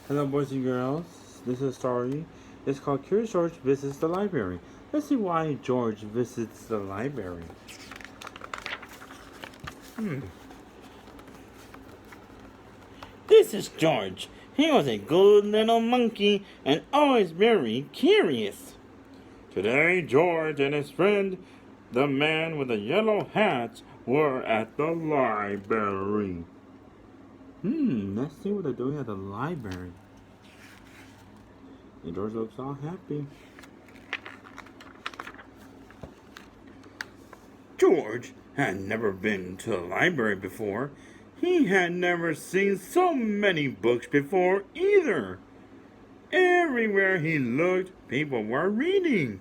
Hello, boys and girls. This is a story. It's called Curious George Visits the Library. Let's see why George visits the library. This is George. He was a good little monkey and always very curious. Today, George and his friend, the man with the yellow hat, were at the library. Let's see what they're doing at the library. And George looks all happy. George had never been to the library before. He had never seen so many books before either. Everywhere he looked, people were reading.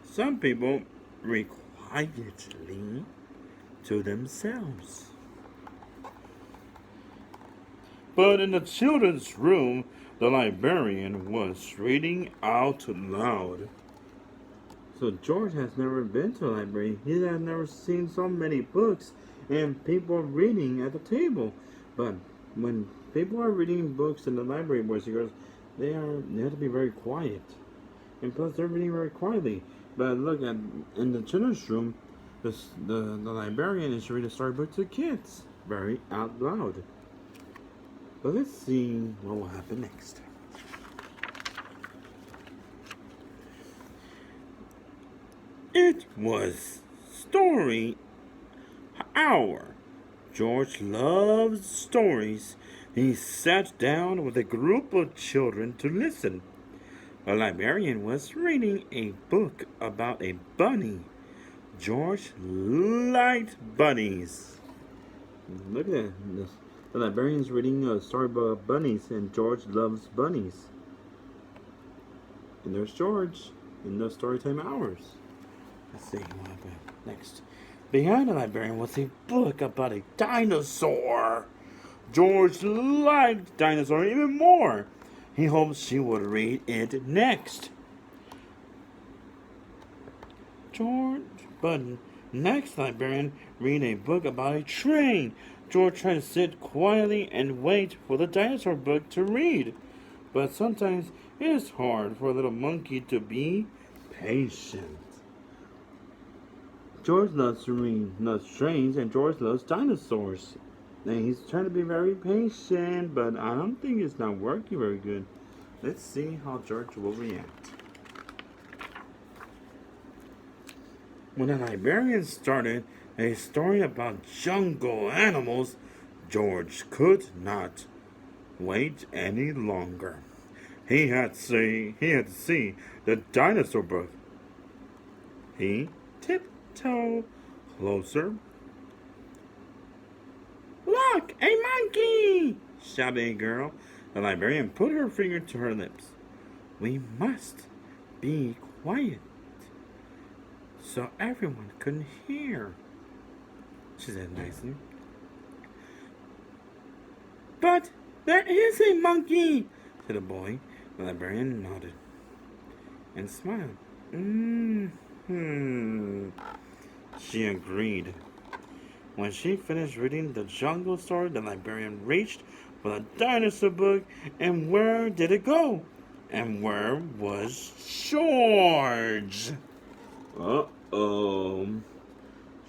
Some people read quietly to themselves. But in the children's room, the librarian was reading out loud. So George has never been to a library. He has never seen so many books and people reading at the table. But when people are reading books in the library, boys and girls, they have to be very quiet. And plus, they're reading very quietly. But look at in the children's room, the librarian is reading a storybook to kids, very out loud. But let's see what will happen next. It was story hour. George loves stories. He sat down with a group of children to listen. The librarian was reading a book about a bunny. George liked bunnies. Look at that. The librarian's reading a story about bunnies, and George loves bunnies. And there's George in the storytime hours. Let's see what happened next. Behind the librarian was a book about a dinosaur. George liked dinosaur even more. He hoped she would read it next. But next librarian read a book about a train. George tried to sit quietly and wait for the dinosaur book to read. But sometimes it is hard for a little monkey to be patient. George loves to read, loves trains, and George loves dinosaurs. And he's trying to be very patient, but I don't think it's not working very good. Let's see how George will react. When the librarian started a story about jungle animals, George could not wait any longer. He had to see the dinosaur book. He tiptoed closer. Look, a monkey! Shouted a girl. The librarian put her finger to her lips. We must be quiet so everyone couldn't hear, she said nicely. But there is a monkey, said the boy. The librarian nodded and smiled. She agreed. When she finished reading the jungle story, the librarian reached for the dinosaur book, and where did it go? And where was George? Uh-oh.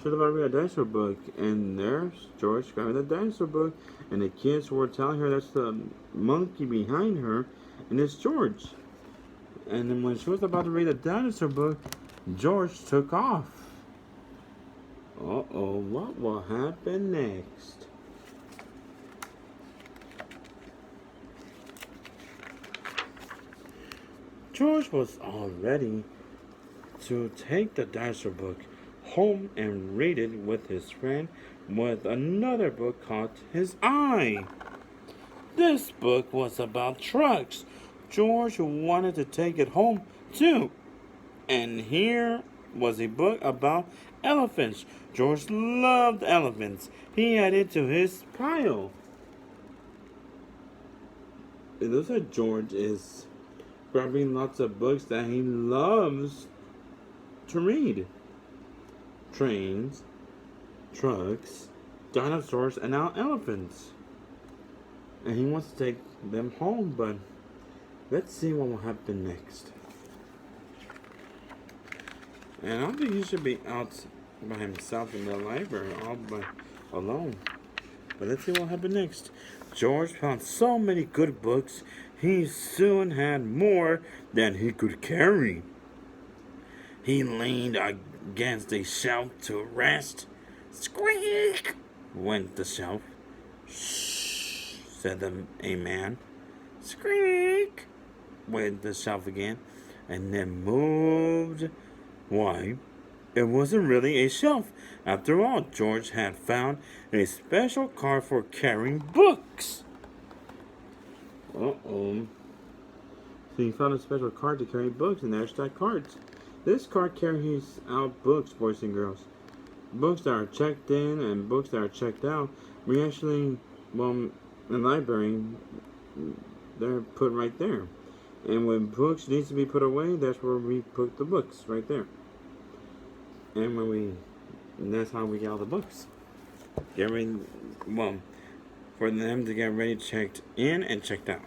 Should have read a dinosaur book, and there's George grabbing the dinosaur book, and the kids were telling her that's the monkey behind her, and it's George. And then when she was about to read the dinosaur book, George took off. Uh-oh, what will happen next? George was all ready to take the dinosaur book home and read it with his friend with another book caught his eye. This book was about trucks. George wanted to take it home too. And here was a book about elephants. George loved elephants. He added to his pile. It looks like George is grabbing lots of books that he loves to read. Trains, trucks, dinosaurs, and now elephants. and he wants to take them home, but let's see what will happen next. And I don't think he should be out by himself in the library, all by alone. But let's see what happened next. George found so many good books, he soon had more than he could carry. He leaned against a shelf to rest. Squeak! Went the shelf. Shh, said a man. Squeak! Went the shelf again, and then moved. Why, it wasn't really a shelf. After all, George had found a special cart for carrying books. Uh-oh. So he found a special cart to carry books, and there's that cart. This cart carries out books, boys and girls. Books that are checked in and books that are checked out. We actually, in the library, they're put right there. And when books needs to be put away, that's where we put the books, right there. And that's how we get all the books. Get ready, for them to get ready, checked in and checked out.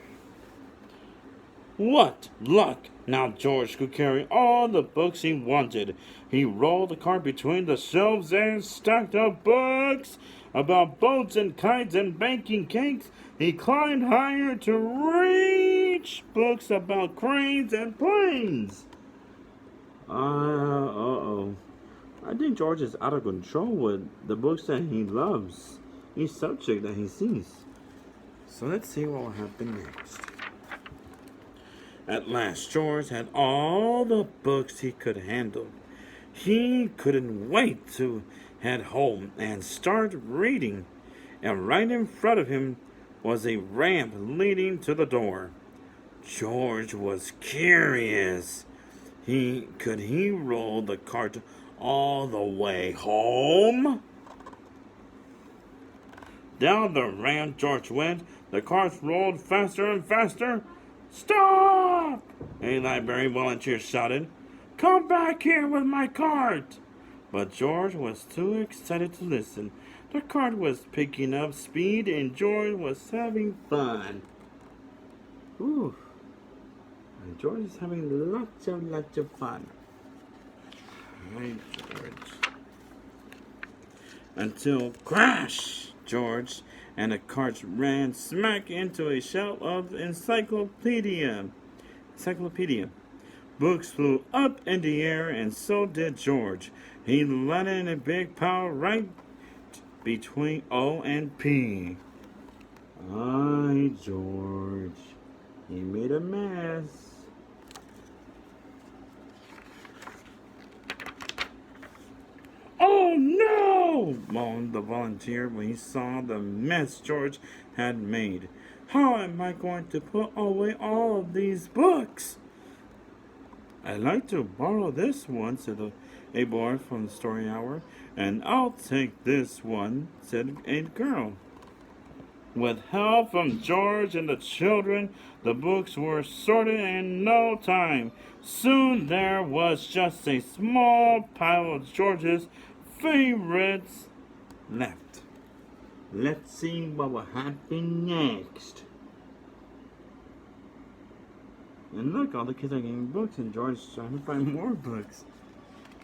What luck! Now George could carry all the books he wanted. He rolled the cart between the shelves and stacked up books about boats and kites and baking cakes. He climbed higher to reach books about cranes and planes. Uh-oh. I think George is out of control with the books that he loves, each subject that he sees. So let's see what will happen next. At last, George had all the books he could handle. He couldn't wait to head home and start reading. And right in front of him was a ramp leading to the door. George was curious. Could he roll the cart all the way home? Down the ramp George went. The cart rolled faster and faster. Stop! A library volunteer shouted. Come back here with my cart! But George was too excited to listen. The cart was picking up speed and George was having fun. Ooh. And George is having lots of fun. Hi, George. Until crash! George and the cart ran smack into a shelf of encyclopedia. Books flew up in the air, and so did George. He landed in a big pile right between O and P. Ay, George. He made a mess. Oh no! Moaned the volunteer when he saw the mess George had made. How am I going to put away all of these books? I'd like to borrow this one, said a boy from the story hour. And I'll take this one, said a girl. With help from George and the children, the books were sorted in no time. Soon there was just a small pile of George's favorites left. Let's see what will happen next. And look, all the kids are getting books, and George is trying to find more books.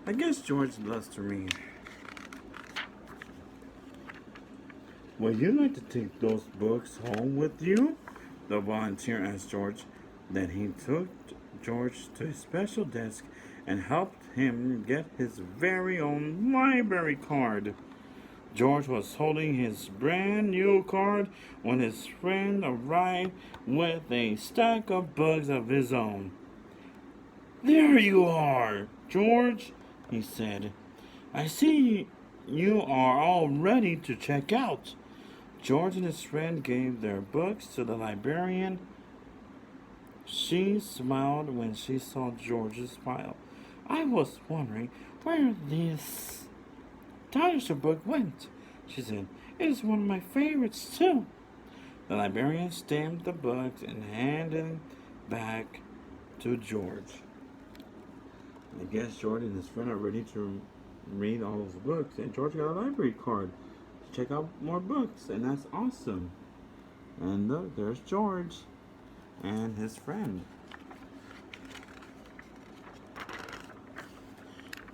I guess George loves to read. Would you like to take those books home with you? The volunteer asked George. Then he took George to a special desk and helped him get his very own library card. George was holding his brand new card when his friend arrived with a stack of books of his own. There you are, George, he said. I see you are all ready to check out. George and his friend gave their books to the librarian. She smiled when she saw George's file. I was wondering where this dinosaur book went, she said. It is one of my favorites, too. The librarian stamped the books and handed them back to George. I guess George and his friend are ready to read all those books, and George got a library card to check out more books, and that's awesome. And look, there's George and his friend.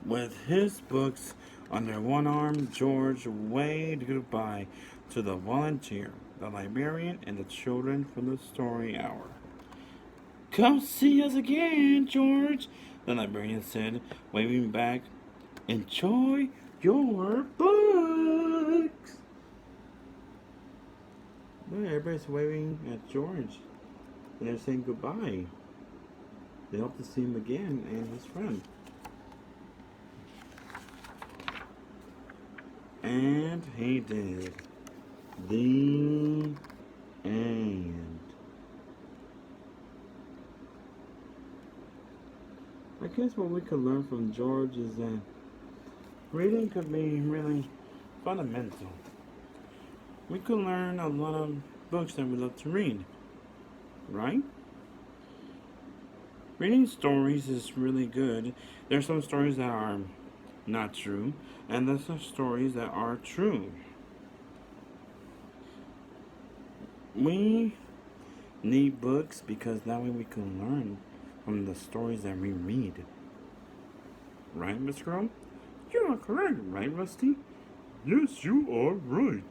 With his books under one arm, George waved goodbye to the volunteer, the librarian, and the children from the story hour. Come see us again, George, the librarian said, waving back. Enjoy your books. Look, everybody's waving at George, and they're saying goodbye. They hope to see him again and his friend. And he did. The end. I guess what we could learn from George is that reading could be really fundamental. We could learn a lot of books that we love to read, right? Reading stories is really good. There's some stories that are not true, and there's some stories that are true. We need books because that way we can learn from the stories that we read. Right, Miss Girl? You are correct, right, Rusty? Yes, you are right.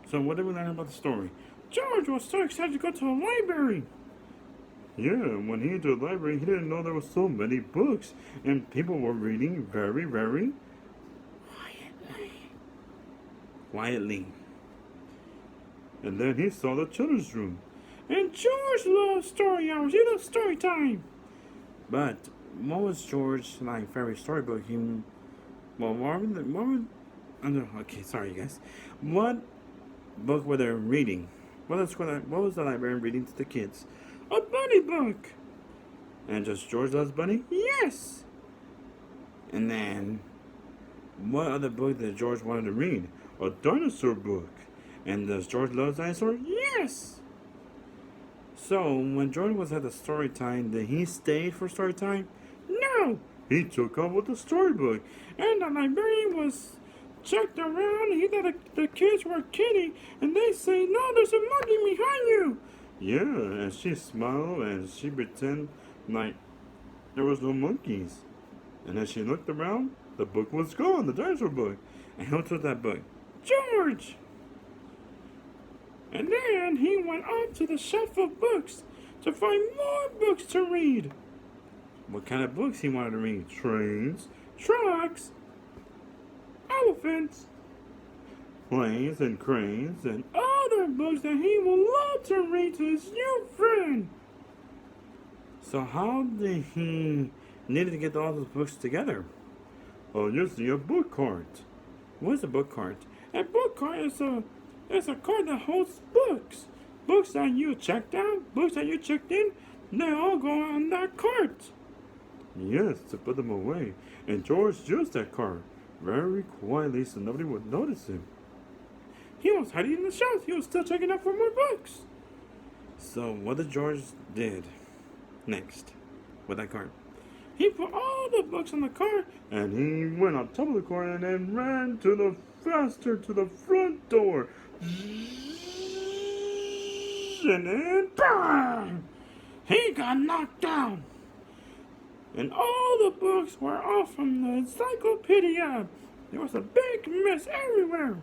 So what did we learn about the story? George was so excited to go to the library. Yeah, when he entered the library, he didn't know there were so many books, and people were reading very, very quietly. And then he saw the children's room. And George loves story hours. He loves story time. But what was George's favorite storybook? Okay, sorry, guys. What book were they reading? What was the librarian reading to the kids? A bunny book. And does George loves bunny? Yes. And then, what other book did George wanted to read? A dinosaur book. And does George love dinosaurs? Yes. So, when George was at the story time, did he stay for story time? No. He took off with the storybook. And the librarian was checked around. He thought the kids were kidding. And they say, no, there's a monkey behind you. Yeah, and she smiled and she pretended like there was no monkeys. And as she looked around, the book was gone, the dinosaur book. And who took that book? George! And then he went on to the shelf of books to find more books to read. What kind of books he wanted to read? Trains, trucks, elephants, planes and cranes, and other books that he would love to read to his new friend. So how did he need to get all those books together? Oh, you see a book cart. What is a book cart? A book cart is a cart that holds books. Books that you checked out, books that you checked in, they all go on that cart. Yes, to put them away. And George used that cart very quietly so nobody would notice him. He was hiding in the shelves. He was still checking out for more books. So what did George did next with that cart? He put all the books on the cart and he went on top of the cart and then ran to the front door. And then bang! He got knocked down. And all the books were off from the encyclopedia. There was a big mess everywhere.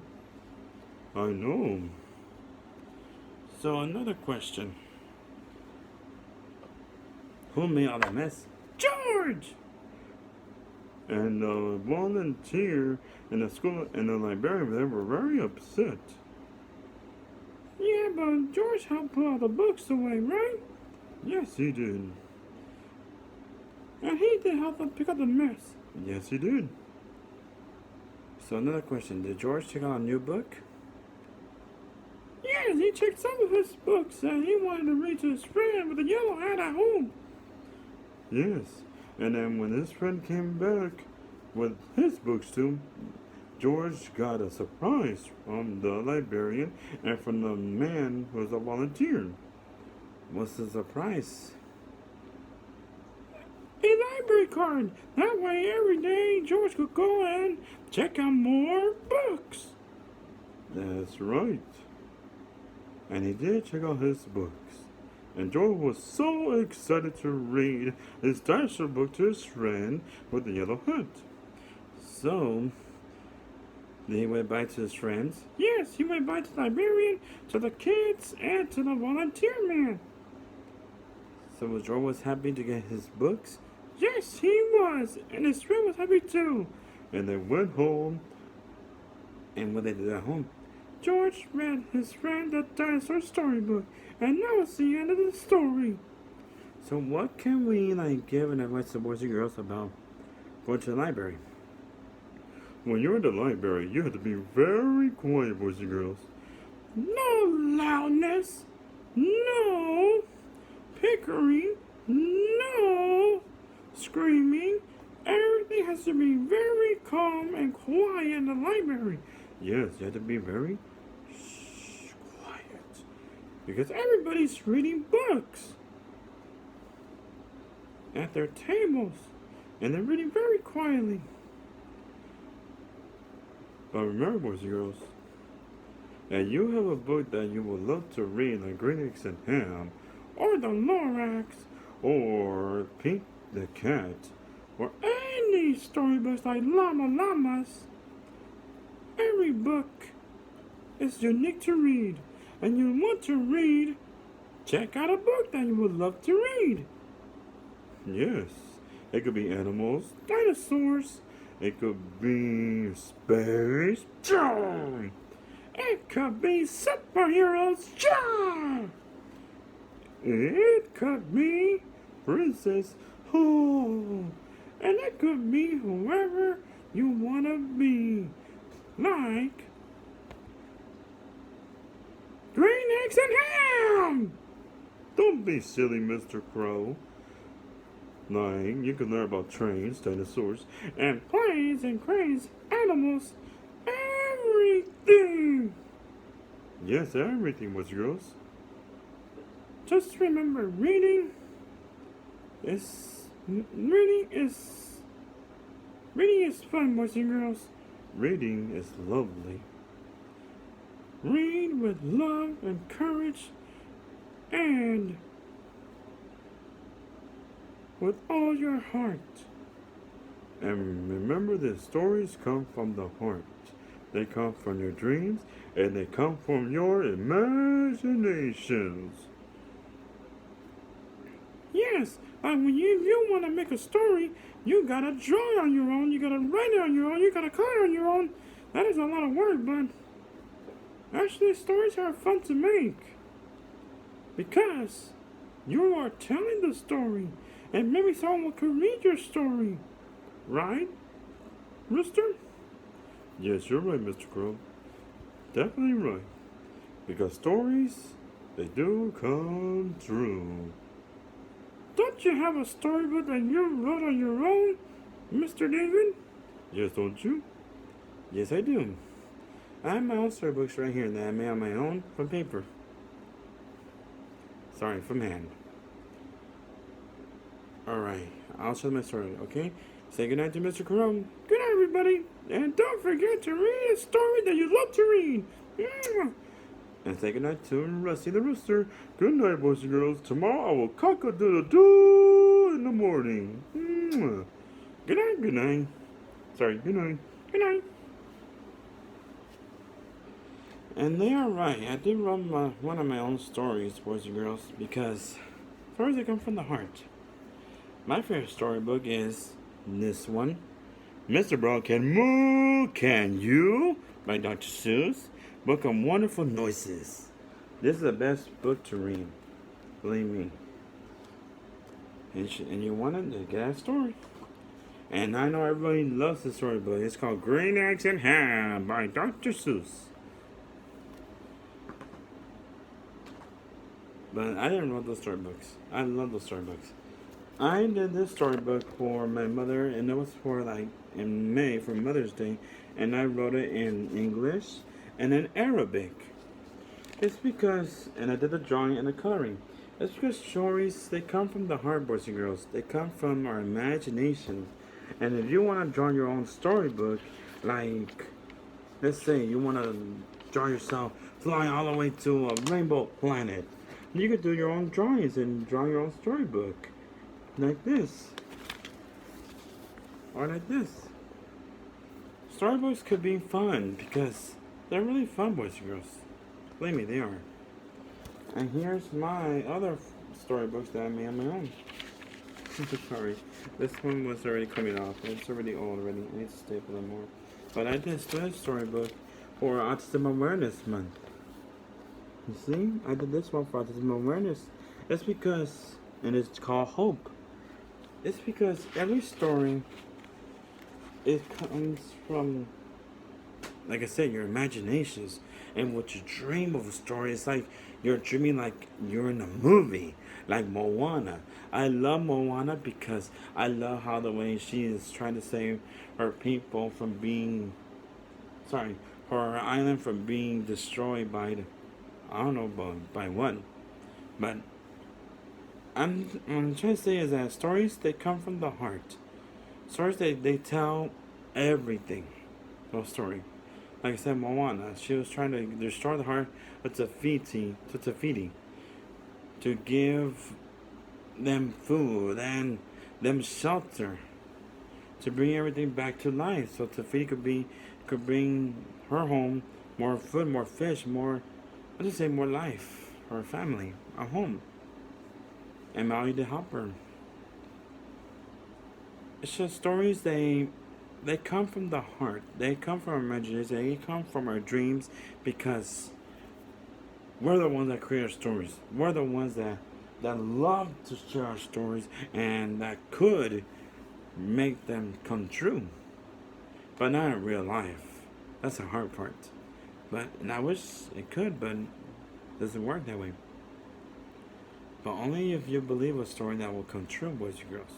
I know. So another question. Who made all that mess? George! And the volunteer and the school and the librarian they were very upset. Yeah, but George helped put all the books away, right? Yes, he did. And he did help them pick up the mess. Yes, he did. So another question. Did George take out a new book? Yes, he checked some of his books and he wanted to read to his friend with a yellow hat at home. Yes, and then when his friend came back with his books too, George got a surprise from the librarian and from the man who was a volunteer. What's the surprise? A library card. That way every day George could go and check out more books. That's right. and he did check out his books. And George was so excited to read his dinosaur book to his friend with the yellow hood. So, he went back to his friends. Yes, he went back to the librarian, to the kids, and to the volunteer man. So George was happy to get his books? Yes, he was, and his friend was happy too. And they went home, and when they did at home, George read his friend the dinosaur storybook, and that was the end of the story. So what can we give an advice to boys and girls about going to the library? When you're in the library, you have to be very quiet, boys and girls. No loudness, no pickering, no screaming. Everything has to be very calm and quiet in the library. Yes, you have to be very quiet. Because everybody's reading books at their tables. And they're reading very quietly. But remember, boys and girls, that you have a book that you would love to read, like Green Eggs and Ham, or The Lorax, or Pink the Cat, or any storybooks like Llama Llamas. Every book is unique to read, and you want to read, check out a book that you would love to read. Yes, it could be animals, dinosaurs, it could be space, it could be superheroes, it could be princess, and it could be whoever you want to be. Like Green Eggs and Ham! Don't be silly, Mr. Crow. You can learn about trains, dinosaurs, and planes and cranes, animals, everything. Yes, everything, boys and girls. Just remember, reading is fun, boys and girls. Reading is lovely. Read with love and courage and with all your heart. And remember that stories come from the heart. They come from your dreams and they come from your imaginations. Yes, when you want to make a story, you gotta draw it on your own, you gotta write it on your own, you gotta color it on your own. That is a lot of work, but actually stories are fun to make. Because you are telling the story, and maybe someone could read your story. Right, Rooster? Yes, you're right, Mr. Crow. Definitely right. Because stories, they do come true. Don't you have a storybook that you wrote on your own, Mr. David? Yes, don't you? Yes, I do. I have my own storybooks right here that I made on my own from paper. Sorry, from hand. Alright, I'll show my story, okay? Say goodnight to Mr. Crow. Good night, everybody. And don't forget to read a story that you love to read. Yeah. And say goodnight to Rusty the Rooster. Good night, boys and girls. Tomorrow I will cock-a-doodle-doo in the morning. Good night, good night. Sorry, good night. Good night. And they are right. I did run one of my own stories, boys and girls, because stories that come from the heart. My favorite storybook is this one. Mr. Brown Can Moo, Can You? By Dr. Seuss. Book of Wonderful Noises. This is the best book to read. Believe me. And you wanted to get a story. And I know everybody loves this storybook. It's called Green Eggs and Ham by Dr. Seuss. But I didn't write those storybooks. I love those storybooks. I did this storybook for my mother, and it was for in May for Mother's Day, and I wrote it in English and in Arabic. It's because, and I did the drawing and the coloring. It's because stories, they come from the heart, boys and girls. They come from our imagination. And if you want to draw your own storybook, let's say you want to draw yourself fly all the way to a rainbow planet. You could do your own drawings and draw your own storybook. Like this. Or like this. Storybooks could be fun because they're really fun, boys and girls. Believe me, they are. And here's my other storybooks that I made on my own. Sorry, this one was already coming off. It's already old already. I need to staple it more. But I did this storybook for Autism Awareness Month. You see, I did this one for Autism Awareness. It's because, and it's called Hope. It's because every story, it comes from, like I said, your imaginations and what you dream of a story. It's like you're dreaming like you're in a movie, like Moana. I love Moana because I love how the way she is trying to save her people from being, her island from being destroyed by I don't know by what, but I'm trying to say is that stories, they come from the heart. Stories, they tell everything. No story. Like I said, Moana, she was trying to destroy the heart of Tafiti, to give them food and them shelter, to bring everything back to life, so Tafiti could bring her home more food, more fish, more, let's just say more life, her family, a home. And Maui to help her. It's just stories, they come from the heart. They come from our imagination. They come from our dreams, because we're the ones that create our stories. We're the ones that love to share our stories and that could make them come true. But not in real life. That's the hard part. And I wish it could, but it doesn't work that way. But only if you believe a story that will come true, boys and girls.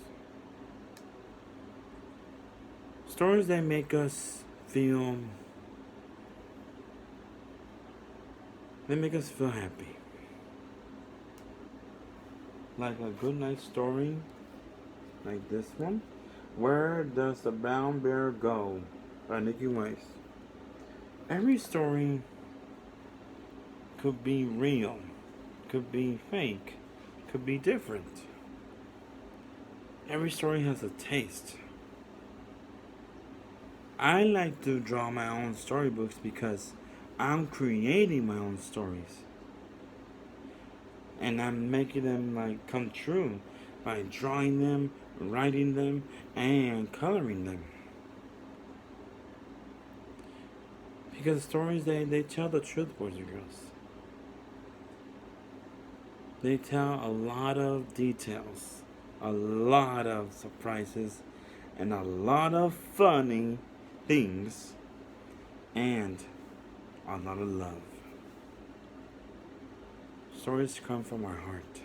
Stories that make us feel, happy. Like a good night story, like this one. Where Does the Brown Bear Go? By Nikki Weiss. Every story could be real, could be fake, could be different. Every story has a taste. I like to draw my own storybooks because I'm creating my own stories. And I'm making them like come true by drawing them, writing them, and coloring them. Because stories, they tell the truth, boys and girls. They tell a lot of details, a lot of surprises, and a lot of funny things, and a lot of love. Stories come from our heart.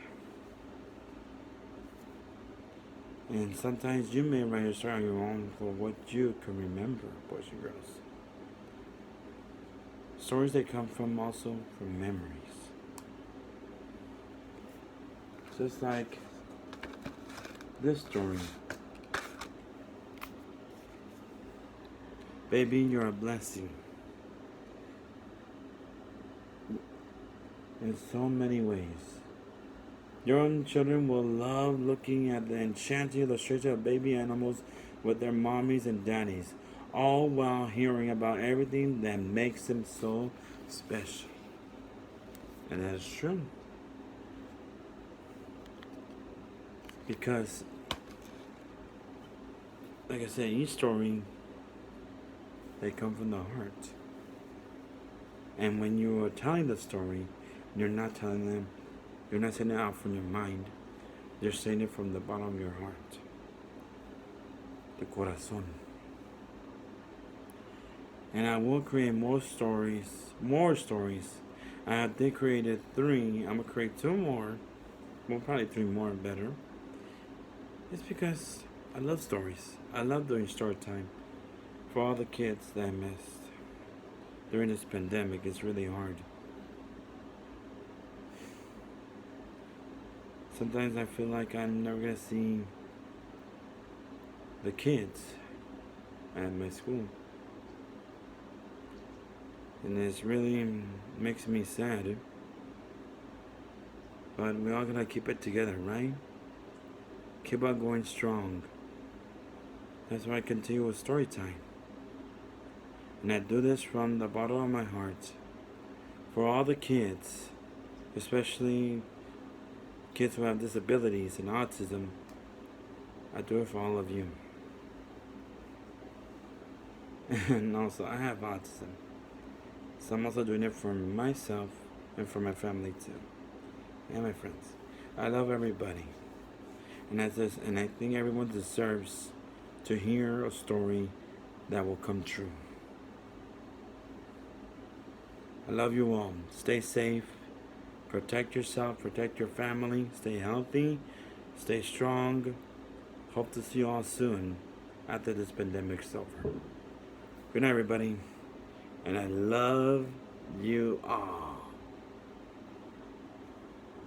And sometimes you may write a story on your own for what you can remember, boys and girls. Stories that come from also from memories. Just like this story. Baby, you're a blessing. In so many ways. Your own children will love looking at the enchanting illustration of baby animals with their mommies and daddies, all while hearing about everything that makes them so special. And that is true. Because, like I said, each story, they come from the heart. And when you are telling the story, you're not saying it out from your mind. You're saying it from the bottom of your heart. The corazón. And I will create more stories. I did created 3. I'm going to create 2 more. Well, probably 3 more better. It's because I love stories. I love doing story time for all the kids that I missed. During this pandemic, it's really hard. Sometimes I feel like I'm never going to see the kids at my school. And this really makes me sad. But we all gotta keep it together, right? Keep on going strong. That's why I continue with story time. And I do this from the bottom of my heart. For all the kids, especially kids who have disabilities and autism, I do it for all of you. And also, I have autism. So I'm also doing it for myself and for my family too. And my friends. I love everybody. And I think everyone deserves to hear a story that will come true. I love you all. Stay safe. Protect yourself. Protect your family. Stay healthy. Stay strong. Hope to see you all soon after this pandemic's over. Good night, everybody. And I love you all.